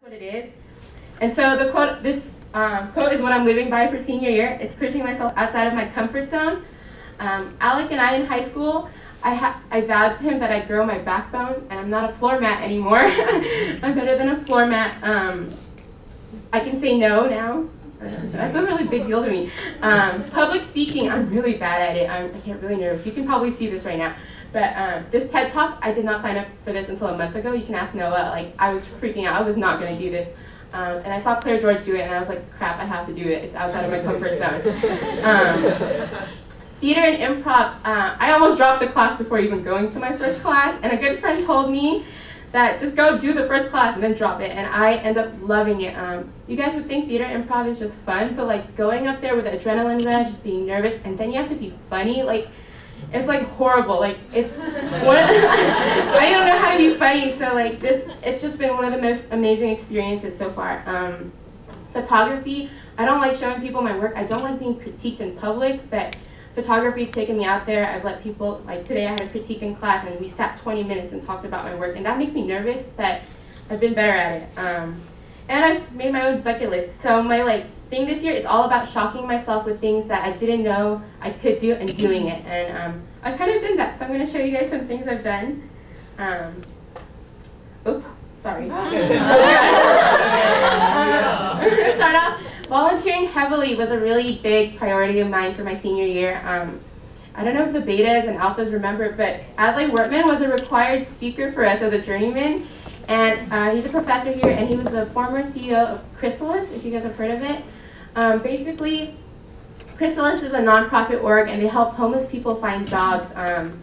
what it is. And so the quote, this quote is what I'm living by for senior year. It's pushing myself outside of my comfort zone. Alec and I in high school, I vowed to him that I'd grow my backbone, and I'm not a floor mat anymore. I'm better than a floor mat. I can say no now. That's a really big deal to me. Public speaking, I'm really bad at it. I get really nervous. You can probably see this right now. But this TED Talk, I did not sign up for this until a month ago. You can ask Noah. Like, I was freaking out. I was not going to do this. And I saw Claire George do it, and I was like, crap, I have to do it. It's outside of my comfort zone. Theater and improv, I almost dropped the class before even going to my first class, and a good friend told me that just go do the first class and then drop it, and I end up loving it. You guys would think theater and improv is just fun, but like going up there with the adrenaline rush, being nervous, and then you have to be funny, like, it's like horrible. Like, it's I don't know how to be funny, so like it's just been one of the most amazing experiences so far. Photography, I don't like showing people my work. I don't like being critiqued in public, but photography's taken me out there. I've let people, like today I had a critique in class and we sat 20 minutes and talked about my work, and that makes me nervous, but I've been better at it. And I've made my own bucket list. So my thing this year is all about shocking myself with things that I didn't know I could do and doing it. And I've kind of done that, so I'm going to show you guys some things I've done. Oops, sorry. Start off. Volunteering heavily was a really big priority of mine for my senior year. I don't know if the betas and alphas remember, but Adlai Wortman was a required speaker for us as a journeyman. And he's a professor here, and he was the former CEO of Chrysalis, if you guys have heard of it. Basically, Chrysalis is a nonprofit org, and they help homeless people find jobs. And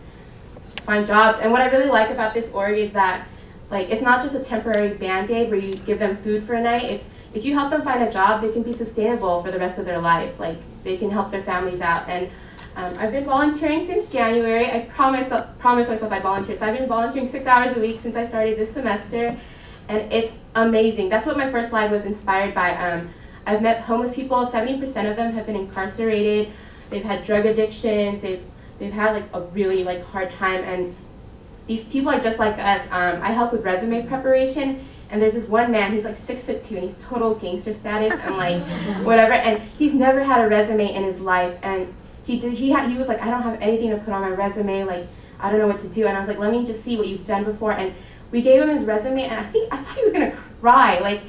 what I really like about this org is that, it's not just a temporary band-aid where you give them food for a night. If you help them find a job, they can be sustainable for the rest of their life. Like, they can help their families out. And I've been volunteering since January. I promised myself I'd volunteer. So I've been volunteering 6 hours a week since I started this semester, and it's amazing. That's what my first slide was inspired by. I've met homeless people. 70% of them have been incarcerated. They've had drug addictions. They've had a really hard time, and these people are just like us. I help with resume preparation. And there's this one man, he's 6'2", and he's total gangster status and whatever. And he's never had a resume in his life. And he was like, I don't have anything to put on my resume. I don't know what to do. And I was like, let me just see what you've done before. And we gave him his resume, and I thought he was gonna cry.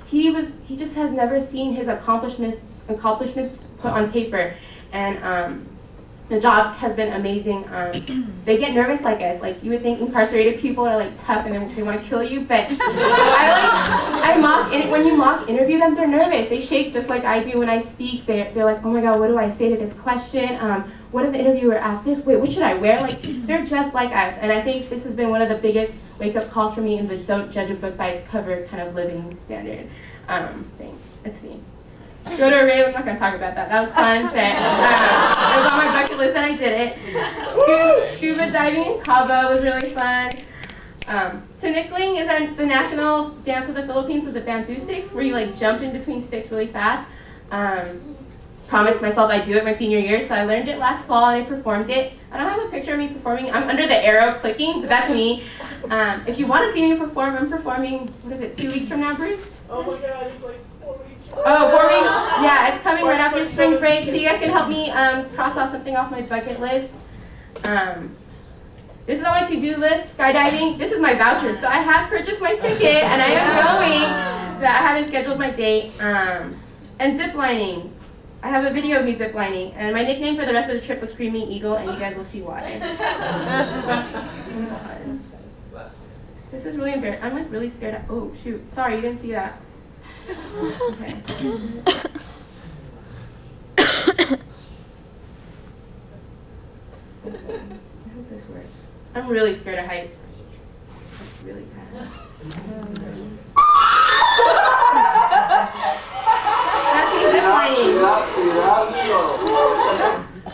He just has never seen his accomplishments put on paper. And the job has been amazing. They get nervous like us. You would think incarcerated people are tough and they want to kill you, but when you mock interview them, they're nervous. They shake just like I do when I speak. They're like, oh my God, what do I say to this question? What if the interviewer asks this? Wait, what should I wear? They're just like us. And I think this has been one of the biggest wake-up calls for me in the don't judge a book by its cover kind of living standard thing. Let's see. Go to a rave, I'm not going to talk about that. That was fun, but it was on my bucket list and I did it. Scuba diving in Cabo was really fun. Tinikling is the national dance of the Philippines with the bamboo sticks, where you jump in between sticks really fast. Promised myself I'd do it my senior year, so I learned it last fall and I performed it. I don't have a picture of me performing. I'm under the arrow clicking, but that's me. If you want to see me perform, I'm performing, 2 weeks from now, Bruce? Oh my God, it's 4 weeks. Oh, 4 weeks? Yeah, it's coming right after spring break, so you guys can help me cross off something off my bucket list. This is on my to-do list, skydiving. This is my voucher, so I have purchased my ticket, and I am going, but I haven't scheduled my date. And ziplining. I have a video of me ziplining, and my nickname for the rest of the trip was Screaming Eagle, and you guys will see why. This is really embarrassing. I'm really scared. Oh, shoot. Sorry, you didn't see that. Okay. I hope this works. I'm really scared of heights. It's really bad. That's me ziplining.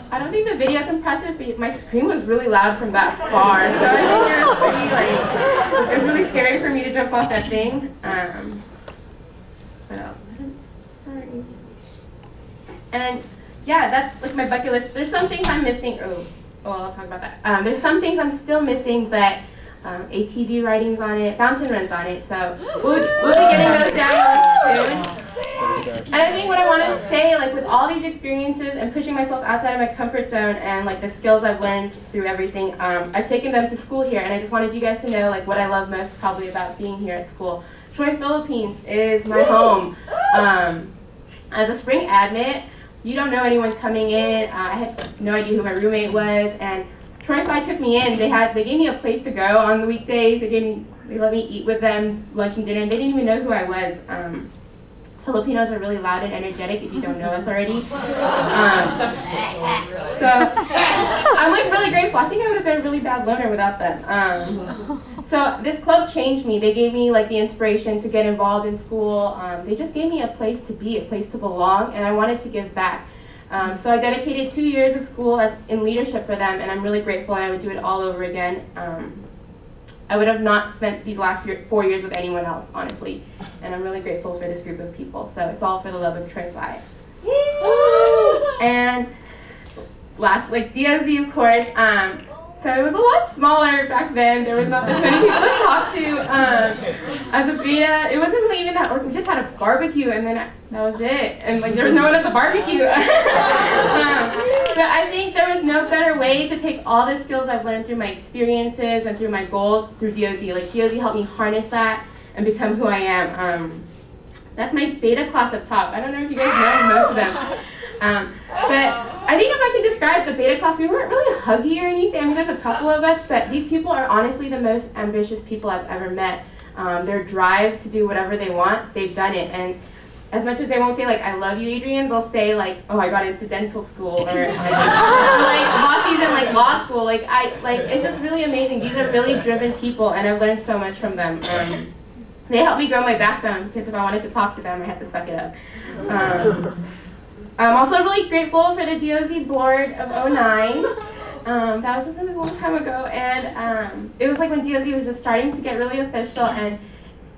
I don't think the video is impressive, but my scream was really loud from that far, so I think it was pretty, it was really scary for me to jump off that thing. What else? Sorry. And yeah, that's my bucket list. There's some things I'm missing. Oh, I'll talk about that. There's some things I'm still missing, but ATV riding's on it, fountain runs on it, so we'll be getting those down. all these experiences and pushing myself outside of my comfort zone and like the skills I've learned through everything, I've taken them to school here, and I just wanted you guys to know like what I love most probably about being here at school. Troy, Philippines is my home. As a spring admit, you don't know anyone coming in. I had no idea who my roommate was, and Troy Phi took me in. They gave me a place to go on the weekdays. They let me eat with them, lunch and dinner, and they didn't even know who I was. Filipinos are really loud and energetic if you don't know us already. So I'm like really grateful. I think I would have been a really bad loner without them. So this club changed me. They gave me like the inspiration to get involved in school. They just gave me a place to be, a place to belong, and I wanted to give back. So I dedicated 2 years of school in leadership for them, and I'm really grateful, and I would do it all over again. I would have not spent these last 4 years with anyone else, honestly. And I'm really grateful for this group of people. So it's all for the love of Troy Phi. And last, like DOZ, of course. So it was a lot smaller back then. There was not as many people to talk to. As a beta, it wasn't really even that work. We just had a barbecue, and then that was it. And like there was no one at the barbecue. But I think there was no better way to take all the skills I've learned through my experiences and through my goals through DOZ. Like DOZ helped me harness that and become who I am. That's my beta class up top. I don't know if you guys know most of them. But I think if I could describe the beta class, we weren't really huggy or anything. I mean, there's a couple of us, but these people are honestly the most ambitious people I've ever met. Their drive to do whatever they want, they've done it. And as much as they won't say like, I love you, Adrienne, they'll say like, oh, I got into dental school, or like Bossy's in like law school. Like it's just really amazing. These are really driven people, and I've learned so much from them. They helped me grow my backbone, because if I wanted to talk to them, I had to suck it up. I'm also really grateful for the DOZ board of '09. That was a really long time ago, and it was like when DOZ was just starting to get really official, and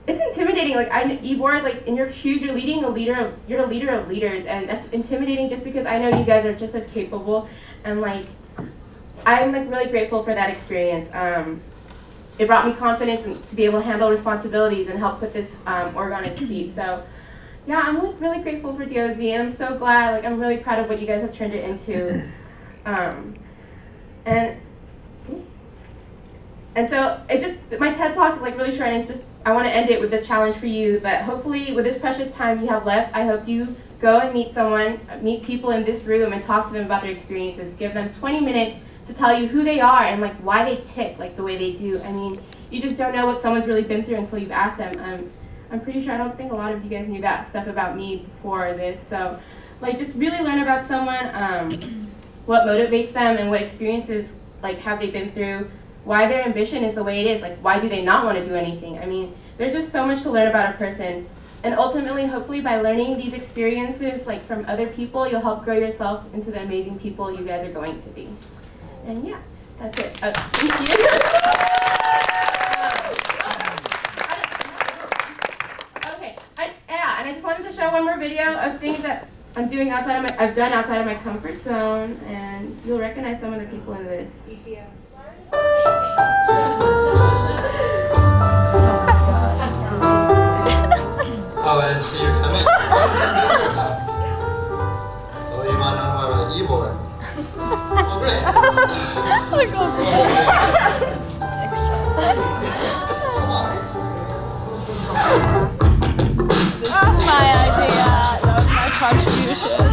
it's intimidating. Like e-board, like in your shoes, you're a leader of leaders, and that's intimidating just because I know you guys are just as capable, and like I'm like really grateful for that experience. It brought me confidence to be able to handle responsibilities and help put this org on its feet. So yeah, I'm like really grateful for DOZ, and I'm so glad. Like I'm really proud of what you guys have turned it into. And so it just, my TED Talk is like really short, and it's just, I want to end it with a challenge for you that hopefully with this precious time you have left, I hope you go and meet people in this room and talk to them about their experiences. Give them 20 minutes to tell you who they are and like why they tick like the way they do. I mean, you just don't know what someone's really been through until you've asked them. I'm pretty sure, I don't think a lot of you guys knew that stuff about me before this. So like just really learn about someone, what motivates them and what experiences like have they been through, why their ambition is the way it is, like why do they not want to do anything. I mean, there's just so much to learn about a person. And ultimately, hopefully by learning these experiences like from other people, you'll help grow yourself into the amazing people you guys are going to be. And yeah, that's it. Thank you. And I just wanted to show one more video of things that I've done outside of my comfort zone, and you'll recognize some of the people in this. Oh, I didn't see you come in. Oh, you want to know more about e-board? Oh, great. This is my idea. That was my contribution.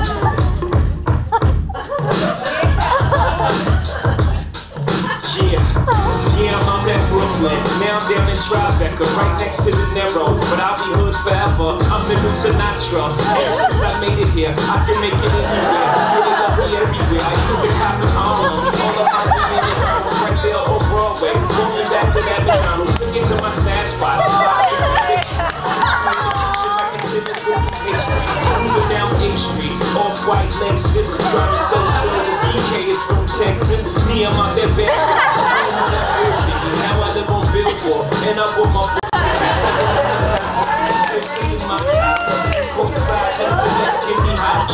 Yeah, I'm at Brooklyn. Now I'm down in Tribeca, right next to the Narrow. But I'll be hood forever. I'm the new Sinatra. And since I made it here, I can make it anywhere. Really love me everywhere. I used to cop in Harlem. All of my minutes right there on Broadway. Going back to that McDonald's. Look into my stash spot. Down A Street, off-white Lexus, driving so slow. BK is from Texas. Me, I'm out there bastard. Now I live on Billboard, and I put my still singing my courtside, let's get me hot.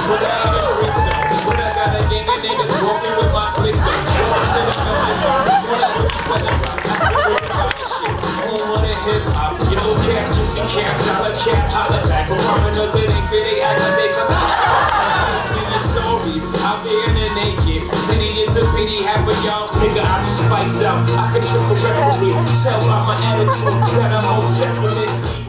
But I ain't a rhythm. But I got a gang of niggas walking with my click. Hip-hop, yellow cat, juicy cat, dollar cat, holla back, Foreigners, it ain't fair, they act like they your stories out there in the naked city is a pity. Half of y'all nigga, I be spiked out. I can triple referee. Tell by my attitude that I'm most definite.